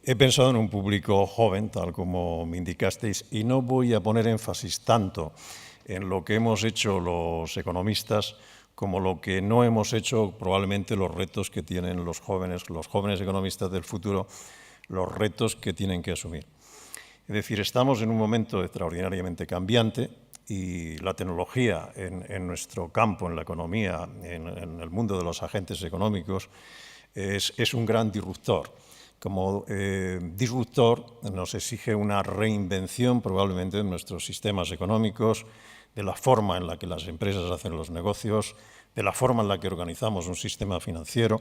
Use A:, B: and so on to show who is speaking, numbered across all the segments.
A: He pensado en un público joven, tal como me indicasteis, y no voy a poner énfasis tanto en lo que hemos hecho los economistas como lo que no hemos hecho, probablemente los retos que tienen los jóvenes economistas del futuro, los retos que tienen que asumir. Es decir, estamos en un momento extraordinariamente cambiante y la tecnología en nuestro campo, en la economía, en el mundo de los agentes económicos, es un gran disruptor. Como disruptor nos exige una reinvención probablemente de nuestros sistemas económicos, de la forma en la que las empresas hacen los negocios, de la forma en la que organizamos un sistema financiero.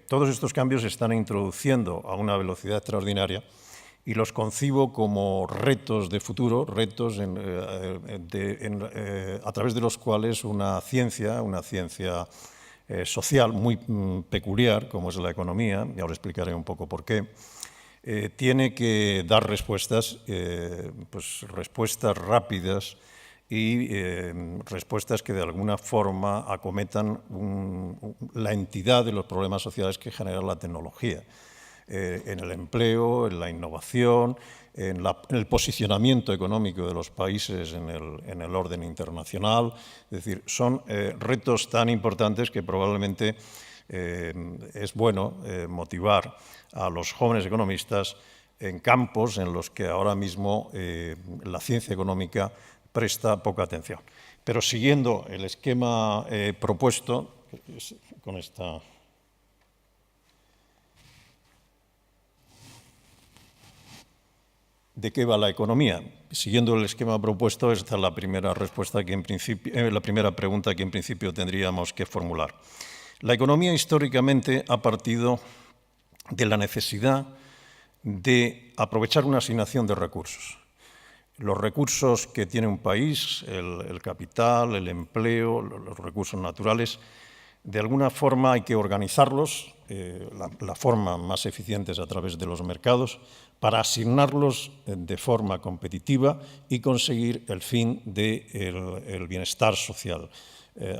A: Todos estos cambios se están introduciendo a una velocidad extraordinaria y los concibo como retos de futuro, retos a través de los cuales una ciencia social muy peculiar, como es la economía, y ahora explicaré un poco por qué, tiene que dar respuestas, respuestas rápidas y respuestas que de alguna forma acometan la entidad de los problemas sociales que genera la tecnología, en el empleo, en la innovación, en el posicionamiento económico de los países en el orden internacional. Es decir, son retos tan importantes que probablemente es bueno motivar a los jóvenes economistas en campos en los que ahora mismo la ciencia económica presta poca atención. Pero siguiendo el esquema propuesto, con esta... ¿De qué va la economía? Siguiendo el esquema propuesto, esta es la primera respuesta que la primera pregunta que en principio tendríamos que formular. La economía históricamente ha partido de la necesidad de aprovechar una asignación de recursos. Los recursos que tiene un país, el capital, el empleo, los recursos naturales, de alguna forma hay que organizarlos, la forma más eficiente es a través de los mercados, para asignarlos de forma competitiva y conseguir el fin del bienestar social,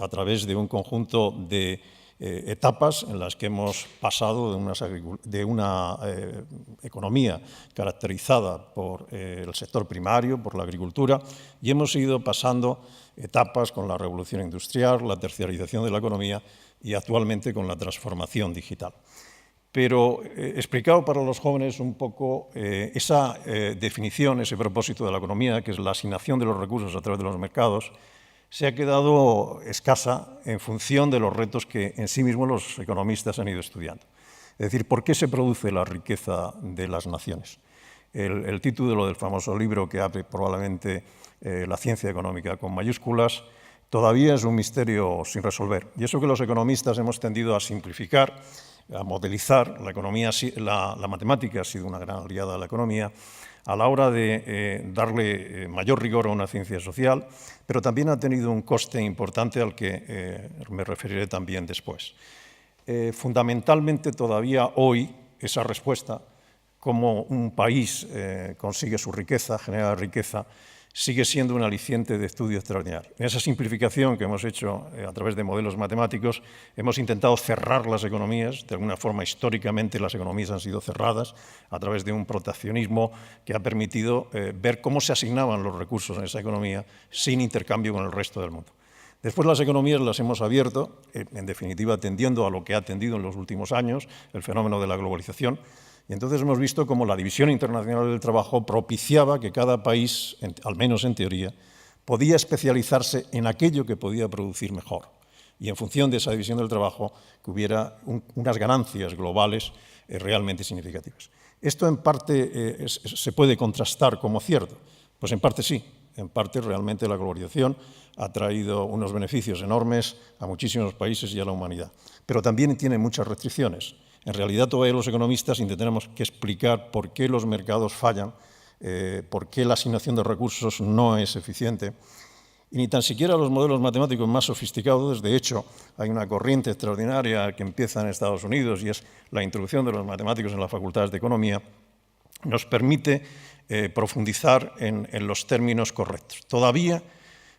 A: a través de un conjunto de etapas en las que hemos pasado de una economía caracterizada por el sector primario, por la agricultura, y hemos ido pasando etapas con la revolución industrial, la terciarización de la economía y actualmente con la transformación digital. Pero explicado para los jóvenes un poco esa definición, ese propósito de la economía, que es la asignación de los recursos a través de los mercados, se ha quedado escasa en función de los retos que en sí mismos los economistas han ido estudiando. Es decir, ¿por qué se produce la riqueza de las naciones? El título del famoso libro que abre probablemente la ciencia económica con mayúsculas todavía es un misterio sin resolver. Y eso que los economistas hemos tendido a simplificar, a modelizar. La matemática ha sido una gran aliada de la economía a la hora de darle mayor rigor a una ciencia social, pero también ha tenido un coste importante al que me referiré también después. Fundamentalmente todavía hoy esa respuesta, cómo un país consigue su riqueza, genera riqueza, sigue siendo un aliciente de estudio extraordinario. En esa simplificación que hemos hecho a través de modelos matemáticos, hemos intentado cerrar las economías. De alguna forma, históricamente, las economías han sido cerradas a través de un proteccionismo que ha permitido ver cómo se asignaban los recursos en esa economía sin intercambio con el resto del mundo. Después las economías las hemos abierto, en definitiva, atendiendo a lo que ha atendido en los últimos años, el fenómeno de la globalización. Y entonces hemos visto cómo la división internacional del trabajo propiciaba que cada país, al menos en teoría, podía especializarse en aquello que podía producir mejor. Y en función de esa división del trabajo, que hubiera unas ganancias globales realmente significativas. Esto en parte se puede contrastar como cierto. Pues en parte sí. En parte realmente la globalización ha traído unos beneficios enormes a muchísimos países y a la humanidad. Pero también tiene muchas restricciones. En realidad, todavía los economistas intentaremos que explicar por qué los mercados fallan, por qué la asignación de recursos no es eficiente. Y ni tan siquiera los modelos matemáticos más sofisticados. De hecho, hay una corriente extraordinaria que empieza en Estados Unidos y es la introducción de los matemáticos en las facultades de economía, nos permite profundizar en los términos correctos. Todavía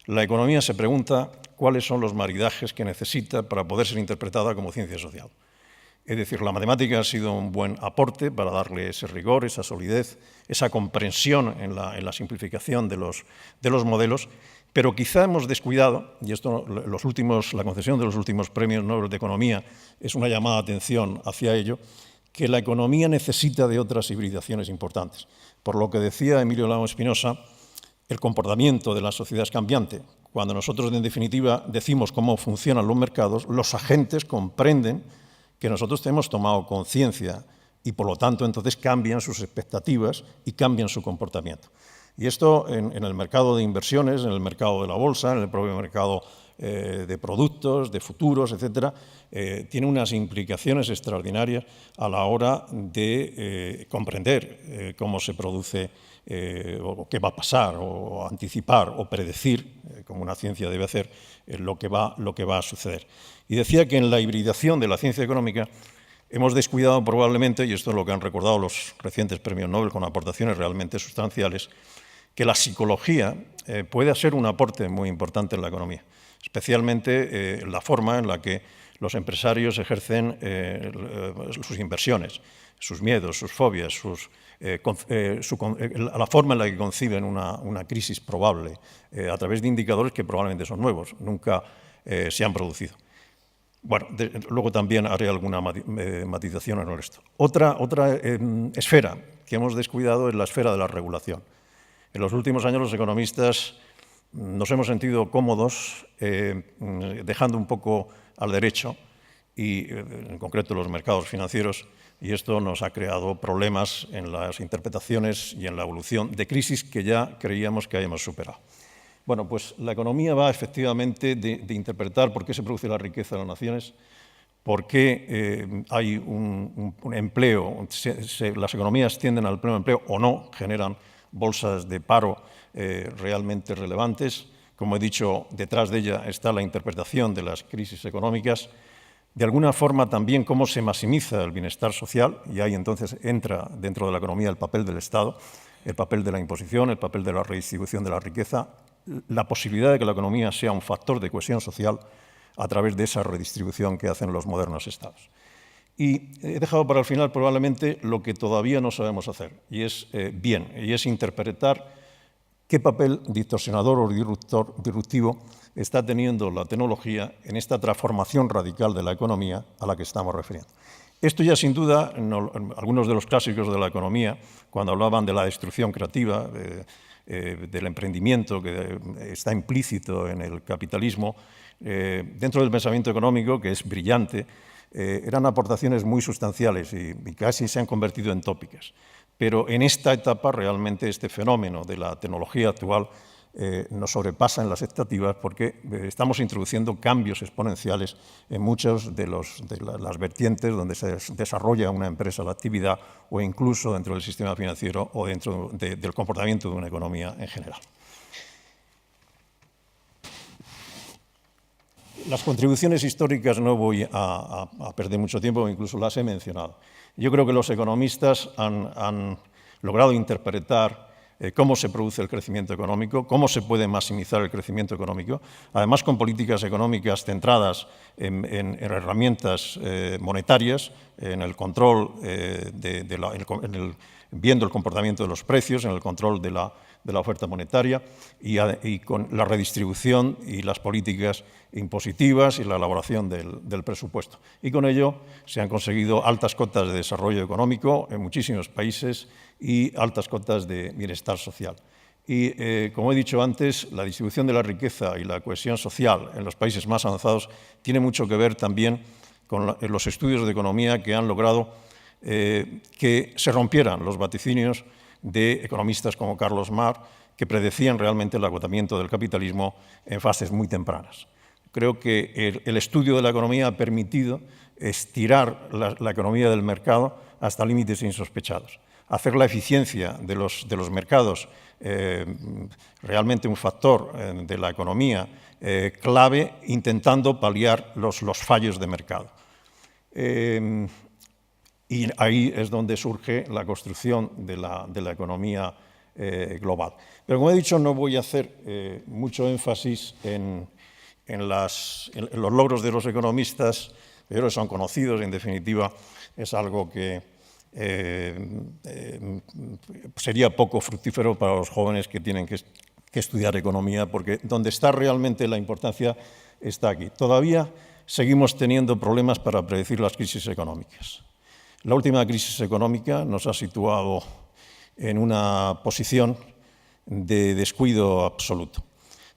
A: la economía se pregunta cuáles son los maridajes que necesita para poder ser interpretada como ciencia social. Es decir, la matemática ha sido un buen aporte para darle ese rigor, esa solidez, esa comprensión en la simplificación de los modelos, pero quizá hemos descuidado, y esto la concesión de los últimos premios Nobel de Economía es una llamada de atención hacia ello, que la economía necesita de otras hibridaciones importantes. Por lo que decía Emilio Lamo Espinosa, el comportamiento de la sociedad es cambiante. Cuando nosotros, en definitiva, decimos cómo funcionan los mercados, los agentes comprenden que nosotros hemos tomado conciencia y, por lo tanto, entonces cambian sus expectativas y cambian su comportamiento. Y esto en el mercado de inversiones, en el mercado de la bolsa, en el propio mercado de productos, de futuros, etcétera, tiene unas implicaciones extraordinarias a la hora de comprender cómo se produce o qué va a pasar, o anticipar o predecir, como una ciencia debe hacer, lo que va a suceder. Y decía que en la hibridación de la ciencia económica hemos descuidado probablemente, y esto es lo que han recordado los recientes premios Nobel con aportaciones realmente sustanciales, que la psicología puede ser un aporte muy importante en la economía, especialmente la forma en la que los empresarios ejercen sus inversiones, sus miedos, sus fobias, la forma en la que conciben una crisis probable a través de indicadores que probablemente son nuevos, nunca se han producido. Bueno, luego también haré alguna matización en esto. Otra esfera que hemos descuidado es la esfera de la regulación. En los últimos años los economistas nos hemos sentido cómodos dejando un poco al derecho, y en concreto los mercados financieros, y esto nos ha creado problemas en las interpretaciones y en la evolución de crisis que ya creíamos que habíamos superado. Bueno, pues la economía va efectivamente de interpretar por qué se produce la riqueza de las naciones, por qué hay un empleo, las economías tienden al pleno empleo o no, generan bolsas de paro realmente relevantes. Como he dicho, detrás de ella está la interpretación de las crisis económicas. De alguna forma también cómo se maximiza el bienestar social, y ahí entonces entra dentro de la economía el papel del Estado, el papel de la imposición, el papel de la redistribución de la riqueza, la posibilidad de que la economía sea un factor de cohesión social a través de esa redistribución que hacen los modernos Estados. Y he dejado para el final probablemente lo que todavía no sabemos hacer, y es interpretar qué papel distorsionador o disruptivo está teniendo la tecnología en esta transformación radical de la economía a la que estamos refiriendo. Esto ya sin duda, algunos de los clásicos de la economía, cuando hablaban de la destrucción creativa, del emprendimiento que está implícito en el capitalismo, dentro del pensamiento económico, que es brillante, eran aportaciones muy sustanciales y casi se han convertido en tópicas. Pero en esta etapa realmente este fenómeno de la tecnología actual nos sobrepasa en las expectativas porque estamos introduciendo cambios exponenciales en muchas de las vertientes donde se desarrolla una empresa, la actividad, o incluso dentro del sistema financiero o dentro del comportamiento de una economía en general. Las contribuciones históricas no voy a perder mucho tiempo, incluso las he mencionado. Yo creo que los economistas han logrado interpretar cómo se produce el crecimiento económico, cómo se puede maximizar el crecimiento económico, además con políticas económicas centradas en herramientas monetarias, en el control, viendo el comportamiento de los precios, en el control de la oferta monetaria y con la redistribución y las políticas impositivas y la elaboración del presupuesto. Y con ello se han conseguido altas cotas de desarrollo económico en muchísimos países y altas cotas de bienestar social. Y, como he dicho antes, la distribución de la riqueza y la cohesión social en los países más avanzados tiene mucho que ver también con los estudios de economía que han logrado que se rompieran los vaticinios de economistas como Carlos Marx, que predecían realmente el agotamiento del capitalismo en fases muy tempranas. Creo que el estudio de la economía ha permitido estirar la economía del mercado hasta límites insospechados, hacer la eficiencia de los mercados realmente un factor de la economía clave, intentando paliar los fallos de mercado. Y ahí es donde surge la construcción de la economía global. Pero como he dicho, no voy a hacer mucho énfasis en en los logros de los economistas, yo creo que son conocidos, en definitiva, es algo que sería poco fructífero para los jóvenes que tienen que estudiar economía, porque donde está realmente la importancia está aquí. Todavía seguimos teniendo problemas para predecir las crisis económicas. La última crisis económica nos ha situado en una posición de descuido absoluto.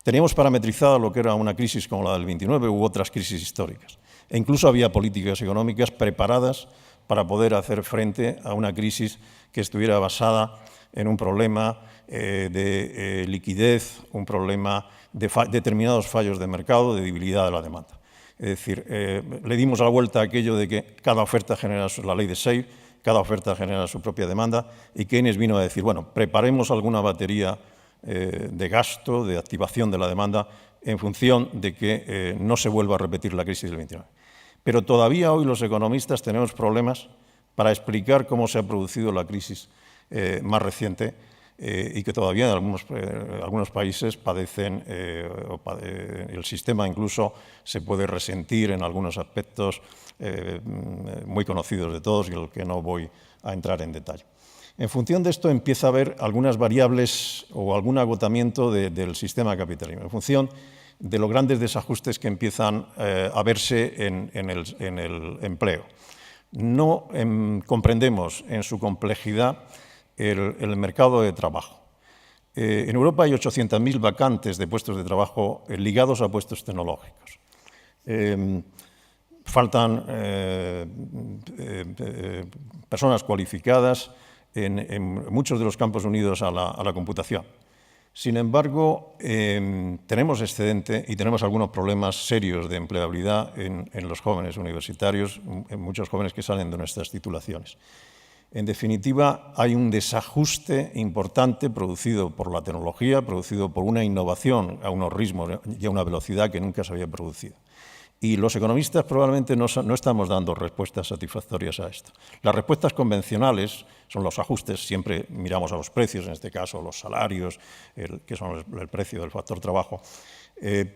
A: Teníamos parametrizada lo que era una crisis como la del 29 u otras crisis históricas. E incluso había políticas económicas preparadas para poder hacer frente a una crisis que estuviera basada en un problema de liquidez, un problema de determinados fallos de mercado, de debilidad de la demanda. Es decir, le dimos la vuelta a aquello de que cada oferta genera la ley de Say, cada oferta genera su propia demanda, y Keynes vino a decir, bueno, preparemos alguna batería de gasto, de activación de la demanda, en función de que no se vuelva a repetir la crisis del 29. Pero todavía hoy los economistas tenemos problemas para explicar cómo se ha producido la crisis más reciente y que todavía en algunos países padecen, el sistema incluso se puede resentir en algunos aspectos muy conocidos de todos y en los que no voy a entrar en detalle. En función de esto empieza a haber algunas variables o algún agotamiento del sistema capitalista, en función de los grandes desajustes que empiezan a verse en el empleo. No comprendemos en su complejidad el mercado de trabajo. En Europa hay 800.000 vacantes de puestos de trabajo ligados a puestos tecnológicos. Faltan personas cualificadas en muchos de los campos unidos a la computación. Sin embargo, tenemos excedente y tenemos algunos problemas serios de empleabilidad en los jóvenes universitarios, en muchos jóvenes que salen de nuestras titulaciones. En definitiva, hay un desajuste importante producido por la tecnología, producido por una innovación a unos ritmos y a una velocidad que nunca se había producido. Y los economistas probablemente no estamos dando respuestas satisfactorias a esto. Las respuestas convencionales son los ajustes, siempre miramos a los precios, en este caso los salarios, que son el precio del factor trabajo,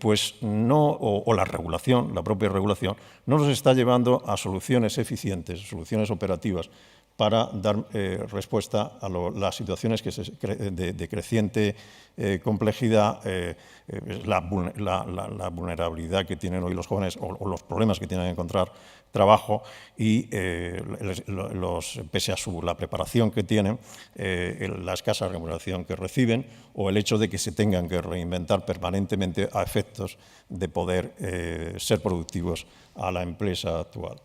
A: pues no, o la regulación, la propia regulación, no nos está llevando a soluciones eficientes, soluciones operativas, para dar respuesta a las situaciones de creciente complejidad, la vulnerabilidad que tienen hoy los jóvenes o los problemas que tienen que encontrar trabajo y pese a la preparación que tienen, la escasa remuneración que reciben o el hecho de que se tengan que reinventar permanentemente a efectos de poder ser productivos a la empresa actual.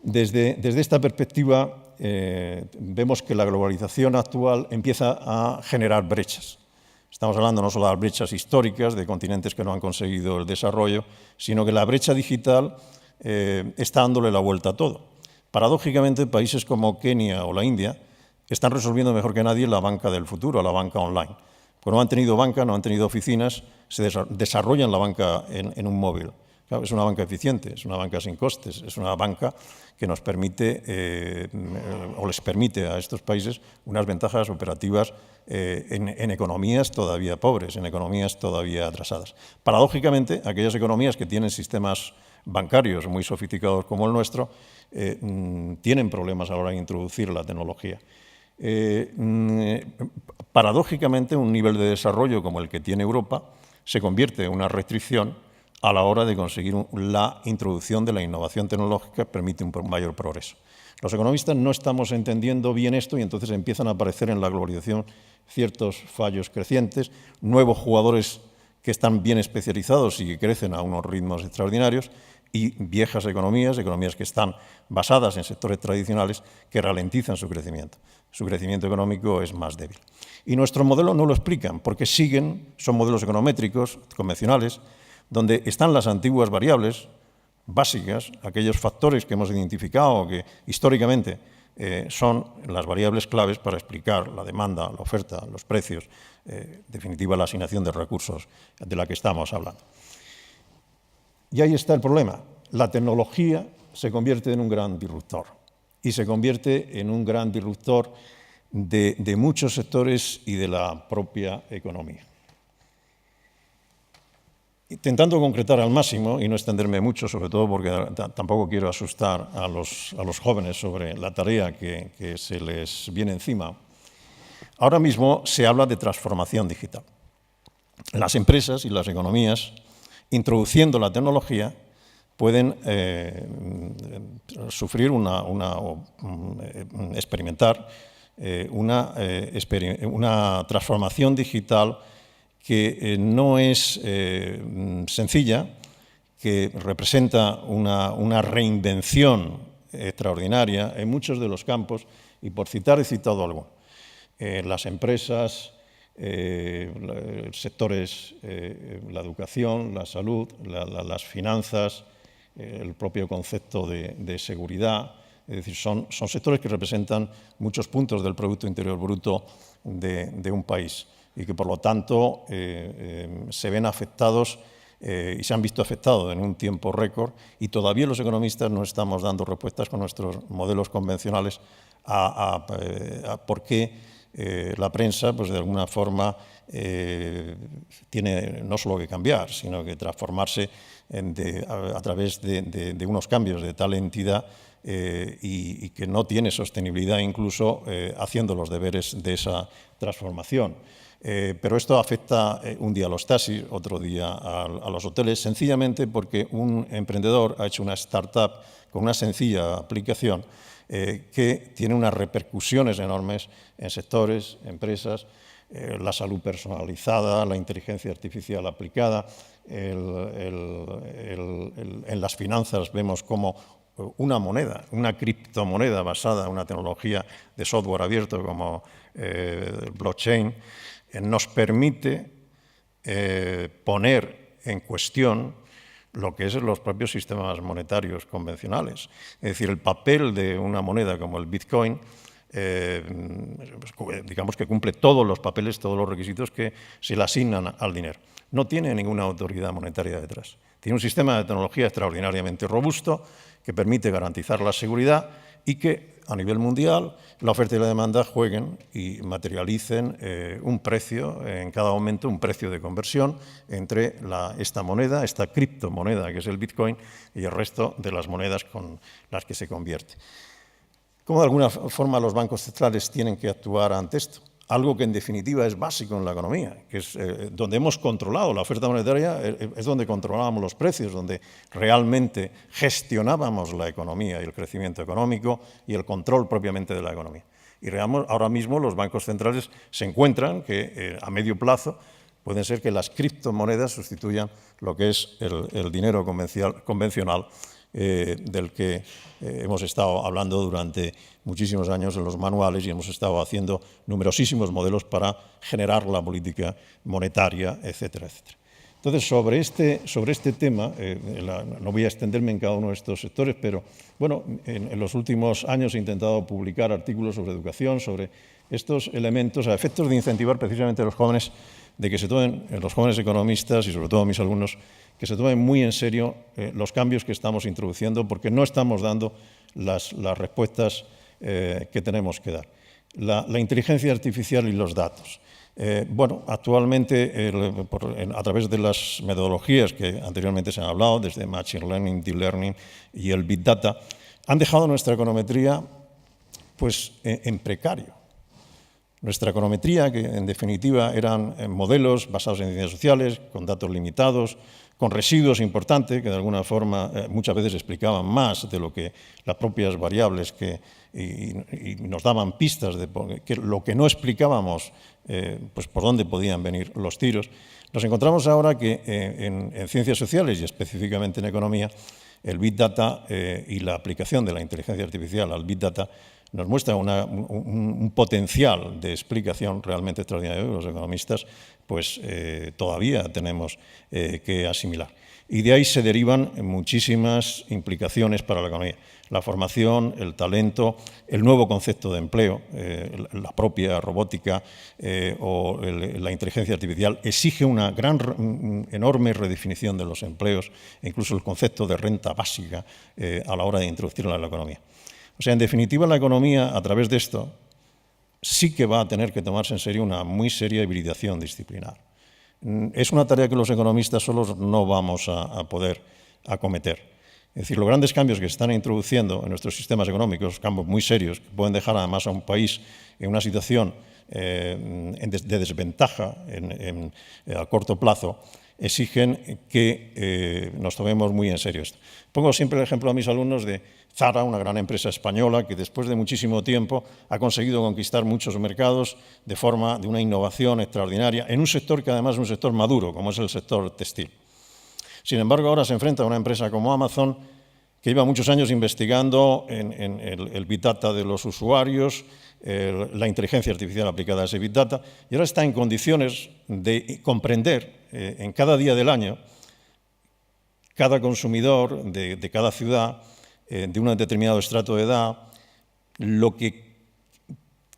A: Desde esta perspectiva, vemos que la globalización actual empieza a generar brechas. Estamos hablando no solo de las brechas históricas de continentes que no han conseguido el desarrollo, sino que la brecha digital está dándole la vuelta a todo. Paradójicamente, países como Kenia o la India están resolviendo mejor que nadie la banca del futuro, la banca online. Porque no han tenido banca, no han tenido oficinas, se desarrollan la banca en un móvil. Claro, es una banca eficiente, es una banca sin costes, es una banca que nos permite o les permite a estos países unas ventajas operativas en economías todavía pobres, en economías todavía atrasadas. Paradójicamente, aquellas economías que tienen sistemas bancarios muy sofisticados como el nuestro tienen problemas a la hora de introducir la tecnología. Paradójicamente, un nivel de desarrollo como el que tiene Europa se convierte en una restricción a la hora de conseguir la introducción de la innovación tecnológica que permite un mayor progreso. Los economistas no estamos entendiendo bien esto y entonces empiezan a aparecer en la globalización ciertos fallos crecientes, nuevos jugadores que están bien especializados y que crecen a unos ritmos extraordinarios y viejas economías que están basadas en sectores tradicionales que ralentizan su crecimiento. Su crecimiento económico es más débil. Y nuestro modelo no lo explican porque son modelos econométricos convencionales, donde están las antiguas variables básicas, aquellos factores que hemos identificado que históricamente son las variables claves para explicar la demanda, la oferta, los precios, en definitiva la asignación de recursos de la que estamos hablando. Y ahí está el problema. La tecnología se convierte en un gran disruptor y se convierte en un gran disruptor de muchos sectores y de la propia economía. Intentando concretar al máximo y no extenderme mucho, sobre todo porque tampoco quiero asustar a los jóvenes sobre la tarea que se les viene encima, ahora mismo se habla de transformación digital. Las empresas y las economías, introduciendo la tecnología, pueden sufrir experimentar una transformación digital que no es sencilla, que representa una reinvención extraordinaria en muchos de los campos, y por citar, he citado algo. Las empresas, sectores, la educación, la salud, las finanzas, el propio concepto de seguridad. Es decir, son sectores que representan muchos puntos del Producto Interior Bruto de un país y que, por lo tanto, se ven afectados y se han visto afectados en un tiempo récord, y todavía los economistas no estamos dando respuestas con nuestros modelos convencionales a por qué la prensa, pues de alguna forma, tiene no solo que cambiar, sino que transformarse a través de unos cambios de tal entidad y que no tiene sostenibilidad, incluso haciendo los deberes de esa transformación. Pero esto afecta un día a los taxis, otro día a los hoteles, sencillamente porque un emprendedor ha hecho una startup con una sencilla aplicación que tiene unas repercusiones enormes en sectores, empresas, la salud personalizada, la inteligencia artificial aplicada, en las finanzas vemos como una moneda, una criptomoneda basada en una tecnología de software abierto como el blockchain, nos permite poner en cuestión lo que es los propios sistemas monetarios convencionales. Es decir, el papel de una moneda como el Bitcoin, digamos que cumple todos los papeles, todos los requisitos que se le asignan al dinero. No tiene ninguna autoridad monetaria detrás. Tiene un sistema de tecnología extraordinariamente robusto que permite garantizar la seguridad y que, a nivel mundial, la oferta y la demanda jueguen y materialicen un precio, en cada momento un precio de conversión entre esta moneda, esta criptomoneda que es el Bitcoin, y el resto de las monedas con las que se convierte. ¿Cómo de alguna forma los bancos centrales tienen que actuar ante esto? Algo que en definitiva es básico en la economía, que es donde hemos controlado la oferta monetaria, es donde controlábamos los precios, donde realmente gestionábamos la economía y el crecimiento económico y el control propiamente de la economía. Y ahora mismo los bancos centrales se encuentran que a medio plazo pueden ser que las criptomonedas sustituyan lo que es el dinero convencional del que hemos estado hablando durante muchísimos años en los manuales, y hemos estado haciendo numerosísimos modelos para generar la política monetaria, etcétera, etcétera. Entonces, sobre este tema, no voy a extenderme en cada uno de estos sectores, pero bueno, en los últimos años he intentado publicar artículos sobre educación, sobre estos elementos, a efectos de incentivar precisamente a los jóvenes, de que se tomen, los jóvenes economistas y sobre todo mis alumnos, que se tomen muy en serio los cambios que estamos introduciendo, porque no estamos dando las respuestas que tenemos que dar. La inteligencia artificial y los datos. Bueno, actualmente, a través de las metodologías que anteriormente se han hablado, desde Machine Learning, Deep Learning y el Big Data, han dejado nuestra econometría pues, en precario. Nuestra econometría, que en definitiva eran modelos basados en ciencias sociales, con datos limitados, con residuos importantes, que de alguna forma muchas veces explicaban más de lo que las propias variables y nos daban pistas de lo que no explicábamos, pues por dónde podían venir los tiros. Nos encontramos ahora que en ciencias sociales y específicamente en economía, el Big Data y la aplicación de la inteligencia artificial al Big Data nos muestra un potencial de explicación realmente extraordinario que los economistas pues, todavía tenemos que asimilar. Y de ahí se derivan muchísimas implicaciones para la economía. La formación, el talento, el nuevo concepto de empleo, la propia robótica o la inteligencia artificial exige una enorme redefinición de los empleos e incluso el concepto de renta básica a la hora de introducirla en la economía. O sea, en definitiva, la economía, a través de esto, sí que va a tener que tomarse en serio una muy seria hibridación disciplinar. es una tarea que los economistas solos no vamos a poder acometer. Es decir, los grandes cambios que se están introduciendo en nuestros sistemas económicos, cambios muy serios, que pueden dejar además a un país en una situación de desventaja a corto plazo, exigen que nos tomemos muy en serio esto. Pongo siempre el ejemplo a mis alumnos de Zara, una gran empresa española que después de muchísimo tiempo ha conseguido conquistar muchos mercados de una innovación extraordinaria en un sector que además es un sector maduro, como es el sector textil. Sin embargo, ahora se enfrenta a una empresa como Amazon que lleva muchos años investigando en el Big Data de los usuarios, la inteligencia artificial aplicada a ese Big Data, y ahora está en condiciones de comprender en cada día del año cada consumidor de cada ciudad, de un determinado estrato de edad, lo que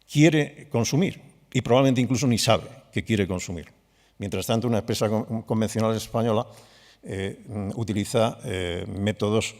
A: quiere consumir y probablemente incluso ni sabe que quiere consumir. Mientras tanto, una empresa convencional española utiliza métodos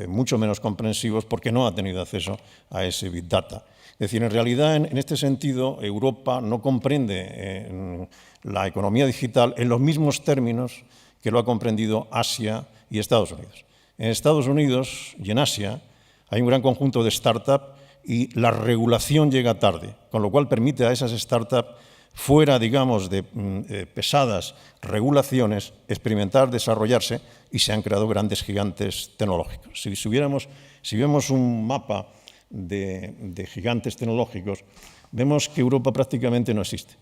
A: mucho menos comprensivos porque no ha tenido acceso a ese Big Data. Es decir, en realidad, en este sentido, Europa no comprende la economía digital en los mismos términos que lo ha comprendido Asia y Estados Unidos. En Estados Unidos y en Asia hay un gran conjunto de startups y la regulación llega tarde, con lo cual permite a esas startups, fuera, digamos, de pesadas regulaciones, experimentar, desarrollarse, y se han creado grandes gigantes tecnológicos. Si vemos un mapa de gigantes tecnológicos, vemos que Europa prácticamente no existe.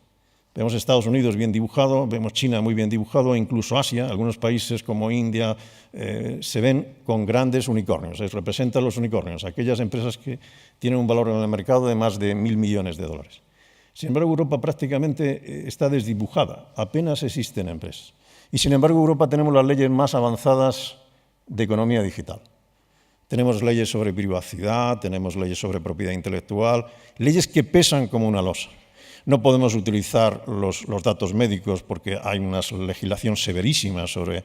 A: Vemos Estados Unidos bien dibujado, vemos China muy bien dibujado, e incluso Asia, algunos países como India, se ven con grandes unicornios, representan los unicornios, aquellas empresas que tienen un valor en el mercado de más de 1.000 millones de dólares. Sin embargo, Europa prácticamente está desdibujada, apenas existen empresas. Y sin embargo, en Europa tenemos las leyes más avanzadas de economía digital. Tenemos leyes sobre privacidad, tenemos leyes sobre propiedad intelectual, leyes que pesan como una losa. No podemos utilizar los datos médicos porque hay una legislación severísima sobre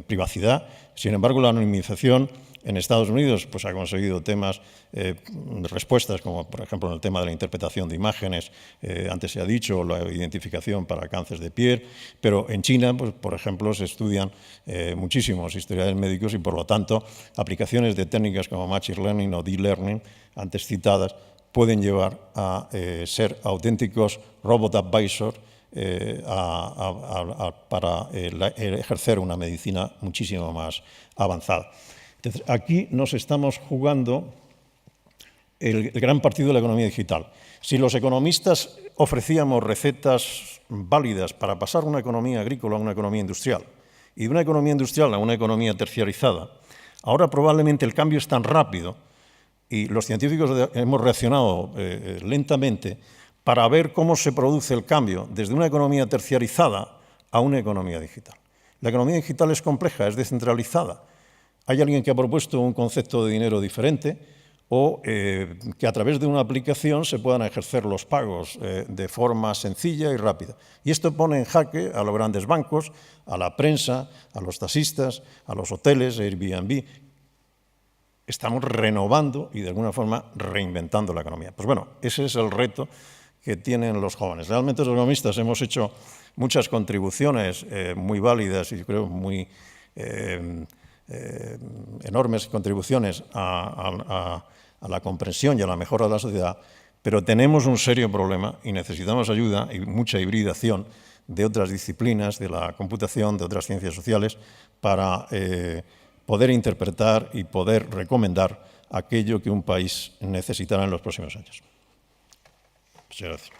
A: privacidad. Sin embargo, la anonimización en Estados Unidos pues, ha conseguido respuestas como, por ejemplo, en el tema de la interpretación de imágenes, antes se ha dicho, la identificación para cáncer de piel, pero en China, pues, por ejemplo, se estudian muchísimos historiales médicos y, por lo tanto, aplicaciones de técnicas como Machine Learning o Deep Learning, antes citadas, pueden llevar a ser auténticos robot advisors para ejercer una medicina muchísimo más avanzada. Entonces, aquí nos estamos jugando el gran partido de la economía digital. Si los economistas ofrecíamos recetas válidas para pasar una economía agrícola a una economía industrial y de una economía industrial a una economía terciarizada, ahora probablemente el cambio es tan rápido y los científicos hemos reaccionado lentamente para ver cómo se produce el cambio desde una economía terciarizada a una economía digital. La economía digital es compleja, es descentralizada. Hay alguien que ha propuesto un concepto de dinero diferente o que a través de una aplicación se puedan ejercer los pagos de forma sencilla y rápida. Y esto pone en jaque a los grandes bancos, a la prensa, a los taxistas, a los hoteles, Airbnb. Estamos renovando y de alguna forma reinventando la economía. Pues bueno, ese es el reto que tienen los jóvenes. Realmente los economistas hemos hecho muchas contribuciones muy válidas y yo creo muy enormes contribuciones a la comprensión y a la mejora de la sociedad, pero tenemos un serio problema y necesitamos ayuda y mucha hibridación de otras disciplinas, de la computación, de otras ciencias sociales, para poder interpretar y poder recomendar aquello que un país necesitará en los próximos años. Muchas gracias.